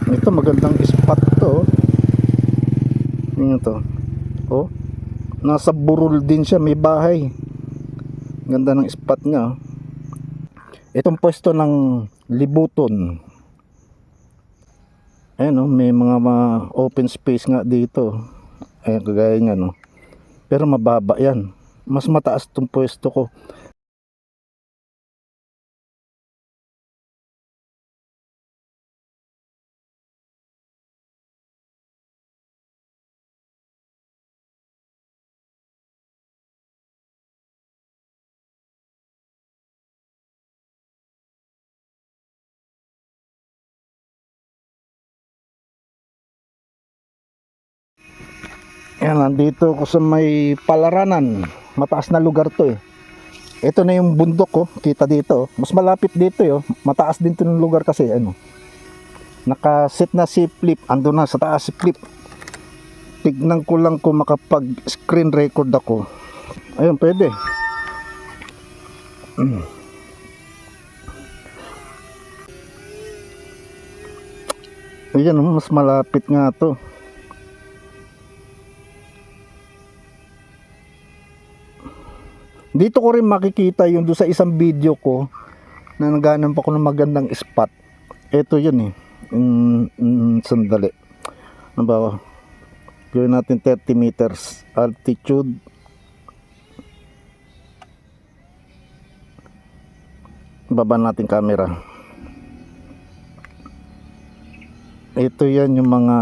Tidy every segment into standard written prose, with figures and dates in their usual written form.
Ito magandang spot to. Tingnan to. Oh, nasa burol din siya, may bahay. Ganda ng spot niya. Itong pwesto ng libuton. Ayan oh, may mga open space nga dito. Ayan, kagaya niya no. Pero mababa yan. Mas mataas tong pwesto ko. Ayan, nandito ko sa may Palaranan. Mataas na lugar to eh. Ito na yung bundok ko, kita dito. Mas malapit dito yo. Mataas din 'tong lugar kasi ano. Nakaset na si Flip, ando na sa taas si Flip. Tignan ko lang kung makapag screen record ako. Ayun, pwede. Ayan, mas malapit nga to. Dito ko rin makikita yung doon sa isang video ko na naghanap ako ng magandang spot. Ito yun eh. Sandali. Ano ba? Gawin natin 30 meters altitude. Baba natin camera. Ito yan yung mga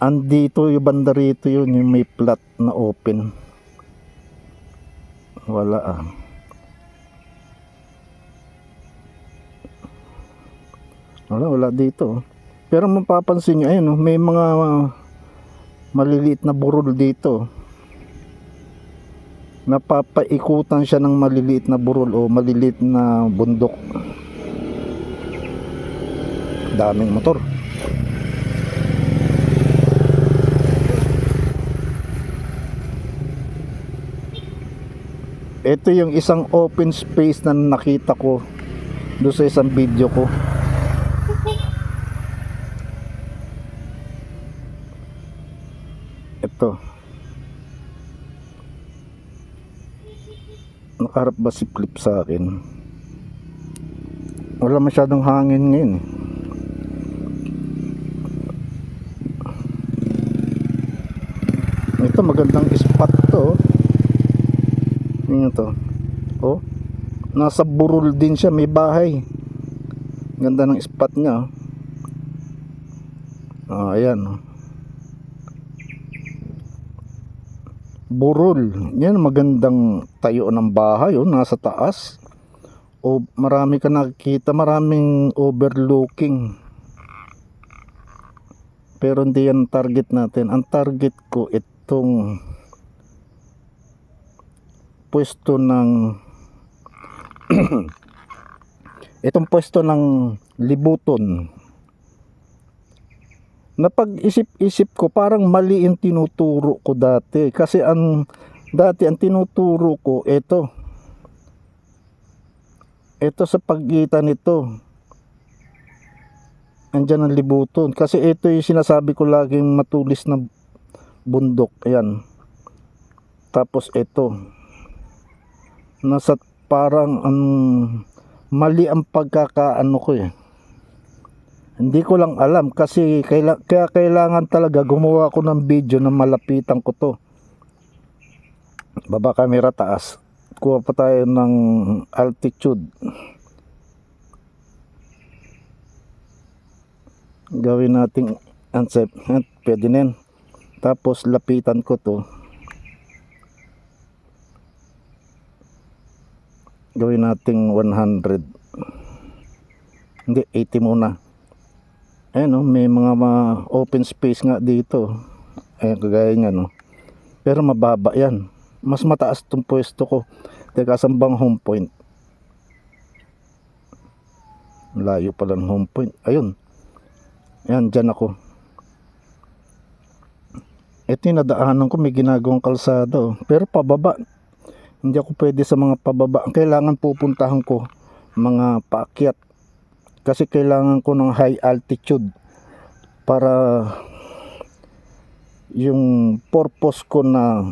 andito yung banda rito yun yung may flat na open. Wala ah. Wala dito. Pero mapapansin nyo, ayun, may mga maliliit na burol dito. Napapaikutan siya ng maliliit na burol o maliliit na bundok. Daming motor. Ito yung isang open space na nakita ko doon sa isang video ko. Ito. Nakaharap ba si Flip sa akin? Wala masyadong hangin ngayon eh. Ito magandang spot to. Tingnan to. Oh, nasa burol din siya, may bahay. Ganda ng spot niya. Ayan. Burol. Yan magandang tayo ng bahay oh, nasa taas. O marami ka nakikita, maraming overlooking. Pero hindi yan target natin. Ang target ko itong pwesto ng itong pwesto ng libuton. Napag-isip-isip ko parang mali yung tinuturo ko dati kasi dati ang tinuturo ko ito sa pagitan nito andyan ang libuton kasi ito yung sinasabi ko laging matulis na bundok. Ayan, tapos ito nasa parang mali ang pagkakaano ko eh. Hindi ko lang alam kasi kaya kailangan talaga gumawa ko ng video na malapitan ko to. Baba camera taas. Kuha pa tayo ng altitude. Gawin natin unsafe. Pwede na yan. Tapos lapitan ko to. Gawin nating 100. Hindi, 80 muna. Ayan may mga open space nga dito. Ayan, kagaya niya no. Pero mababa yan. Mas mataas tong pwesto ko. Teka, saan bang home point? Layo pala ng home point. Ayun. Ayan, dyan ako. Ito yung nadaanan ko, may ginagawang kalsada oh. Pero pababa. Hindi ako pwede sa mga pababa. Kailangan pupuntahan ko mga paakyat. Kasi kailangan ko ng high altitude para yung purpose ko na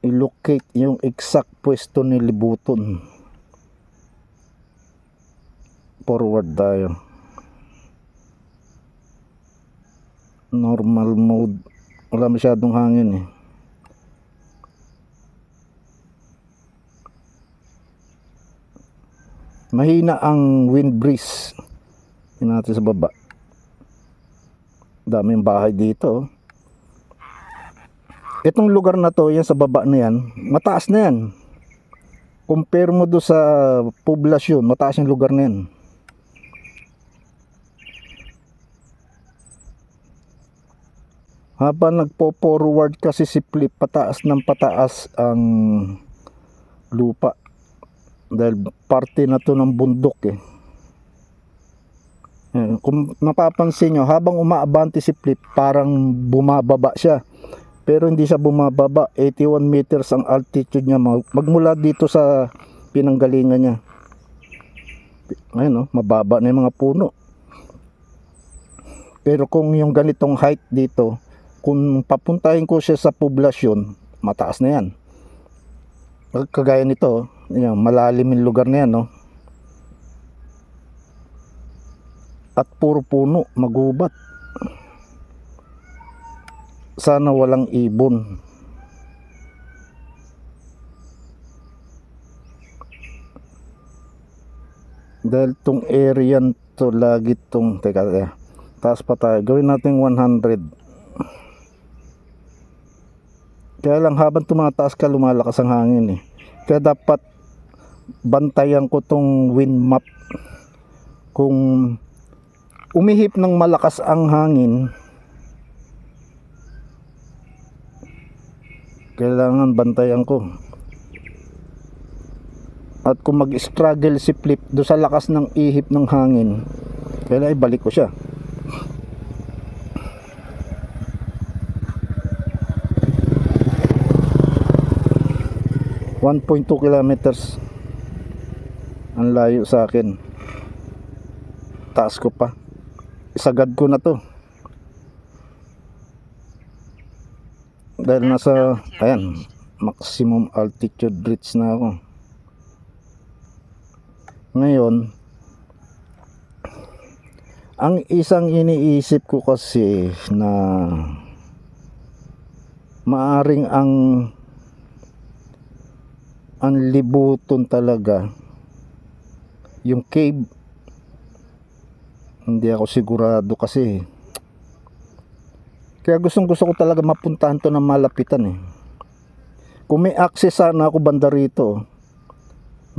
i-locate yung exact pwesto ni libuton. Forward tayo. Normal mode. Wala masyadong hangin eh. Mahina ang wind breeze. Tingnan natin sa baba. Daming bahay dito. Itong lugar na to, yan sa baba na yan, mataas na yan. Compare mo do sa poblasyon, mataas yung lugar na yan. Habang nagpo-forward kasi si Flip, pataas ng pataas ang lupa. Dahil parte na to ng bundok eh. Kung mapapansin nyo, habang umaabante si Flip, parang bumababa siya. Pero hindi siya bumababa. 81 meters ang altitude niya magmula dito sa pinanggalingan niya. Ayun, mababa na yung mga puno. Pero kung yung ganitong height dito, kung papuntahin ko siya sa poblasyon, mataas na yan. Kagaya nito, yan, malalim yung lugar na yan, no? At puro puno, magubat. Sana walang ibon. Dahil tong area to lagi tong, teka, taas pa tayo, gawin natin 100. Kaya lang habang tumataas ka, lumalakas ang hangin eh. Kaya dapat bantayan ko tong wind map. Kung umihip ng malakas ang hangin, kailangan bantayan ko. At kung mag-struggle si Flip do sa lakas ng ihip ng hangin, kailangan ibalik ko siya. .2 kilometers ang layo sa akin. Taas ko pa. Isagad ko na to. Dahil nasa, ayan, maximum altitude reach na ako. Ngayon, ang isang iniisip ko kasi na maaring ang libuton talaga yung cave, hindi ako sigurado kasi. Kaya gusto ko talaga mapuntahan to na malapitan eh. Kung may access sana ako banda rito,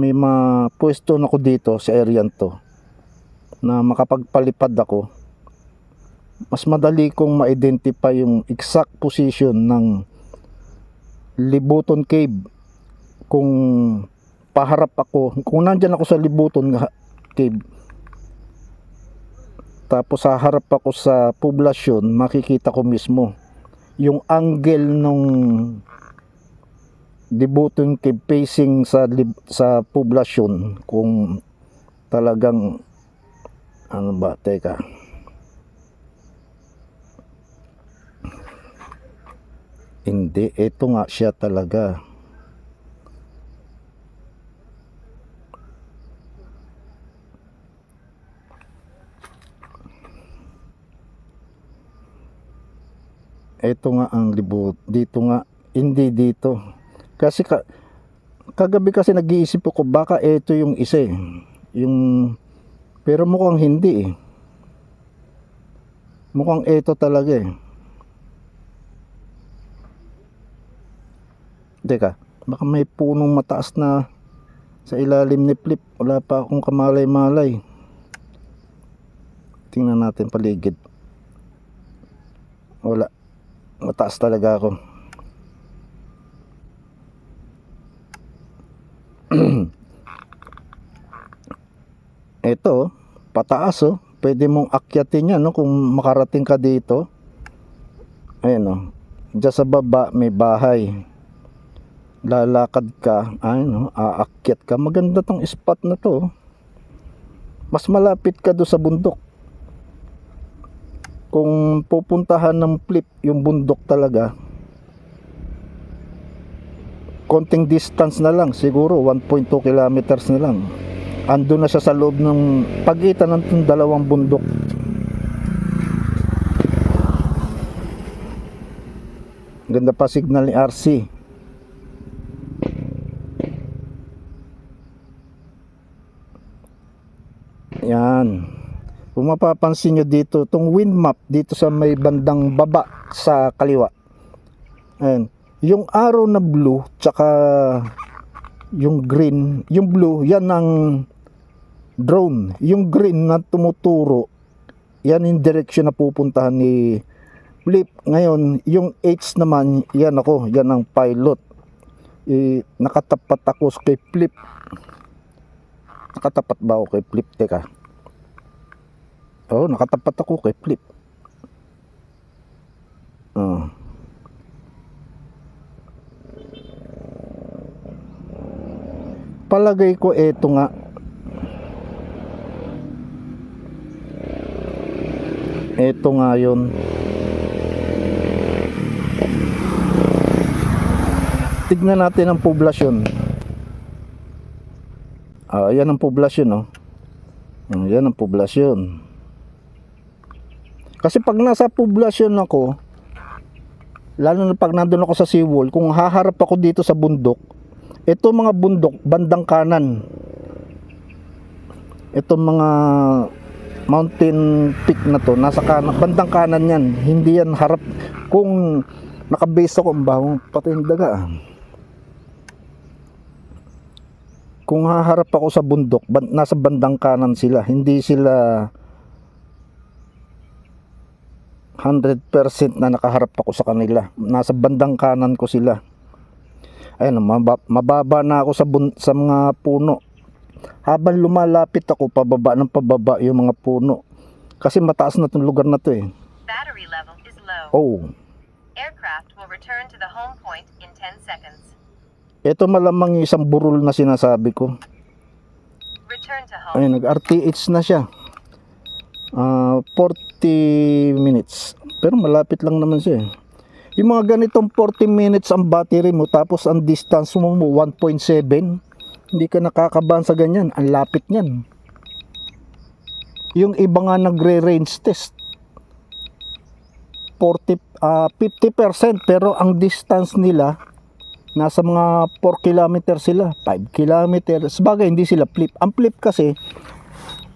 may mapwesto na ako dito sa area to na makapagpalipad ako, mas madali kong ma-identify yung exact position ng libuton cave. Kung paharap ako, kung nandyan ako sa libuton cave, tapos haharap ako sa poblasyon, makikita ko mismo yung angle nung libuton cave facing sa poblasyon. Kung talagang ano ba, teka, hindi, ito nga siya talaga. Ito nga ang libut. Dito nga, hindi dito. Kasi kagabi kasi nag-iisip ako baka ito yung isa eh. Pero mukhang hindi eh. Mukhang ito talaga eh. Teka, baka may punong mataas na sa ilalim ni Flip. Wala pa akong kamalay-malay. Tingnan natin paligid. Wala. Mataas talaga ako. Ito, pataas oh. Pwede mong akyatin yan, no? Kung makarating ka dito. Ayan oh. Diyan sa baba may bahay. Lalakad ka, ayun oh, aakyat ka. Maganda tong spot na to. mas malapit ka do sa bundok. Kung pupuntahan ng flip yung bundok talaga, konting distance na lang, siguro 1.2 kilometers na lang, ando na siya sa loob ng pagitan ng dalawang bundok. Ganda pa signal ni RC. Yan. Kung mapapansin nyo dito, itong wind map dito sa may bandang baba sa kaliwa. Ayan. Yung arrow na blue, tsaka yung green, yung blue, yan ang drone. Yung green na tumuturo, yan yung direction na pupuntahan ni Flip. Ngayon, yung H naman, yan ako, yan ang pilot. Nakatapat ako kay Flip. Nakatapat ba ako kay Flip? Teka. Oh, nakatapat ako kay Flip. Palagay ko eto nga. Eto nga yun. Tignan natin ang poblasyon. Yan ang poblasyon, oh. Yan ang poblasyon. Kasi pag nasa poblasyon ako, lalo na pag nandun ako sa seawall, kung haharap ako dito sa bundok, ito mga bundok, bandang kanan. Ito mga mountain peak na to, nasa kanan, bandang kanan yan. Hindi yan harap. Kung nakabase ako, pati yung daga. Kung haharap ako sa bundok, nasa bandang kanan sila. Hindi sila 100% na nakaharap ako sa kanila. Nasa bandang kanan ko sila. Ayun, mababa na ako sa mga puno. Habang lumalapit ako, pababa ng pababa yung mga puno. Kasi mataas na itong lugar na to eh. Battery level is low. Oh. Aircraft will return to the home point in 10 seconds. Ito malamang yung isang burol na sinasabi ko. Return to home. Ayun, nag-RTH na siya. 40 minutes. Pero malapit lang naman siya eh. Yung mga ganitong 40 minutes ang battery mo, tapos ang distance mo 1.7, hindi ka nakakabahan sa ganyan. Ang lapit niyan. Yung iba nga nagre-range test 50%, pero ang distance nila nasa mga 4 kilometers sila, 5 kilometers. Sabagay, hindi sila flip. Ang flip kasi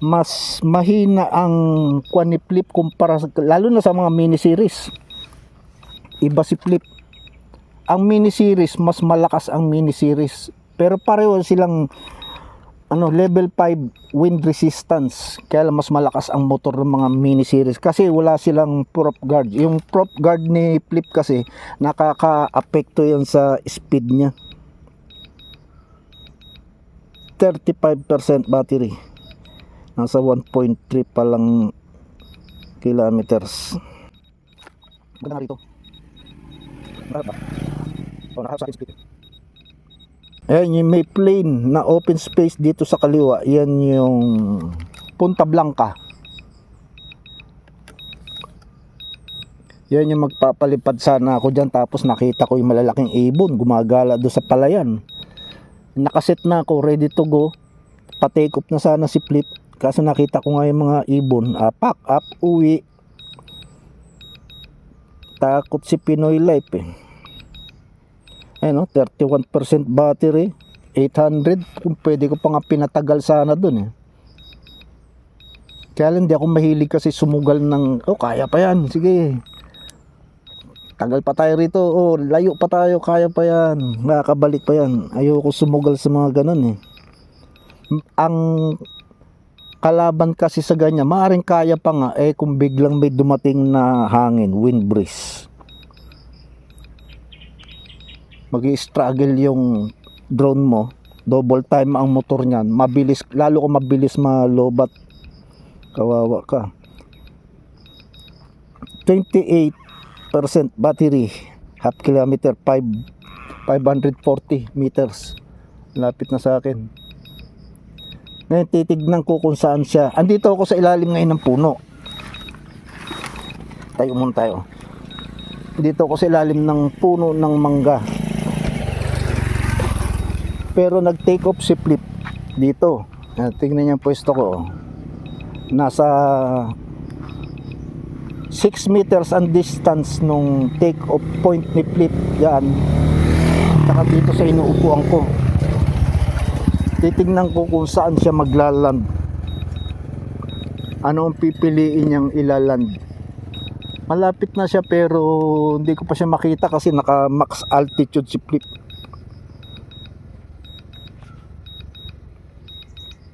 mas mahina ang kwan ni Flip kumpara lalo na sa mga mini series. Iba si Flip. Ang mini series, mas malakas ang mini series, pero pareho silang level 5 wind resistance, kaya mas malakas ang motor ng mga mini series kasi wala silang prop guard. Yung prop guard ni Flip kasi nakaka-apekto yan sa speed niya. 35% battery, nasa 1.3 pa lang kilometers. Ganda nga rito. Ayan yung may plain na open space dito sa kaliwa. Yan yung Punta Blanca. Yan yung magpapalipad sana ako dyan, tapos nakita ko yung malalaking ibon gumagala doon sa palayan. Nakaset na ako, ready to go. Pa-take off na sana si Flip, kasi nakita ko nga yung mga ibon. Pack up, uwi. Takot si Pinoy Life eh. Ayun, 31% battery, 800. Kung pwede ko pa nga pinatagal sana dun eh. Kaya lang di ako mahilig kasi sumugal ng kaya pa yan, sige, tagal pa tayo rito, layo pa tayo, kaya pa yan, makakabalik pa yan. Ayoko sumugal sa mga ganun eh. Ang kalaban kasi sa ganyan, maaaring kaya pa nga kung biglang may dumating na hangin, wind breeze, magi-struggle yung drone mo. Double time ang motor niyan, mabilis, lalo kung mabilis malobat, kawawa ka. 28% battery, half kilometer, 540 meters. Lapit na sa akin. Ngayon titignan ko kung saan siya. Andito ako sa ilalim ngayon ng puno. Tayo muna tayo. Dito ako sa ilalim ng puno ng mangga. Pero nag-take off si Flip dito. Tingnan niyo ang pwesto ko. Nasa 6 meters ang distance nung take off point ni Flip yan. Saka dito sa inuupuan ko. Titignan ko kung saan siya maglaland. Ano ang pipiliin niyang ilaland. Malapit na siya pero hindi ko pa siya makita kasi naka max altitude si Flip.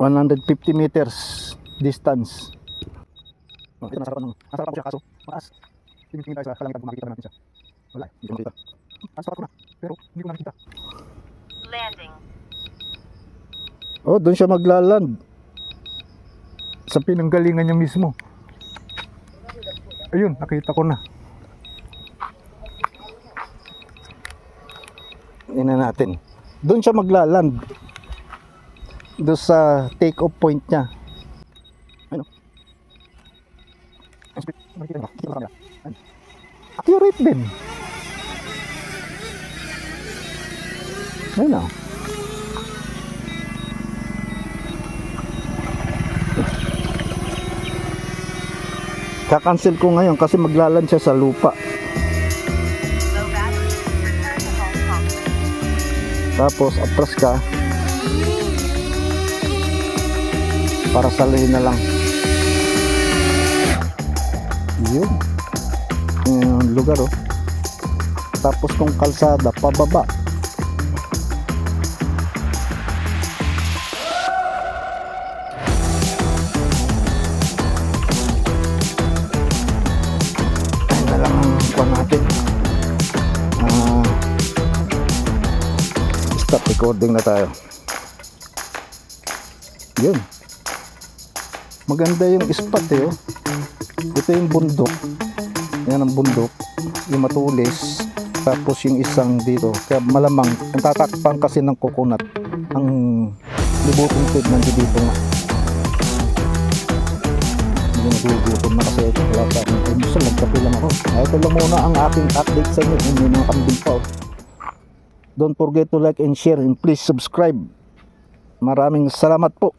150 meters distance. Ito nasa harapan ko siya kaso mataas. Tingin tayo sa kalangitan kung makikita natin siya. Wala, hindi ko makita. Nasa harapan ko na pero hindi ko nakikita. Landing. Oh, doon siya maglaland. Sa pinanggalingan niya mismo. Ayun, nakita ko na. Ina natin. Doon siya maglaland. Doon sa take off point niya. Ano? Accurate din. Ayun na. Kakancel ko ngayon kasi maglaland siya sa lupa. Low battery. Return to home point. Tapos atras ka. Para salihin na lang. Yun. Yung lugar oh. Tapos tong kalsada pababa. Natin stop recording na tayo. Yun, maganda yung spot eh oh. Ito yung bundok, yan ang bundok, yung matulis, tapos yung isang dito, kaya malamang ang tatakpan kasi ng coconut ang libutong tube nandito nga. Nagugutom na kasi ito. Wala pa akong almusal. Nagkape lang ako. Ito lang muna ang aking update sa inyo. Hindi mga kambing pa. Don't forget to like and share and please subscribe. Maraming salamat po.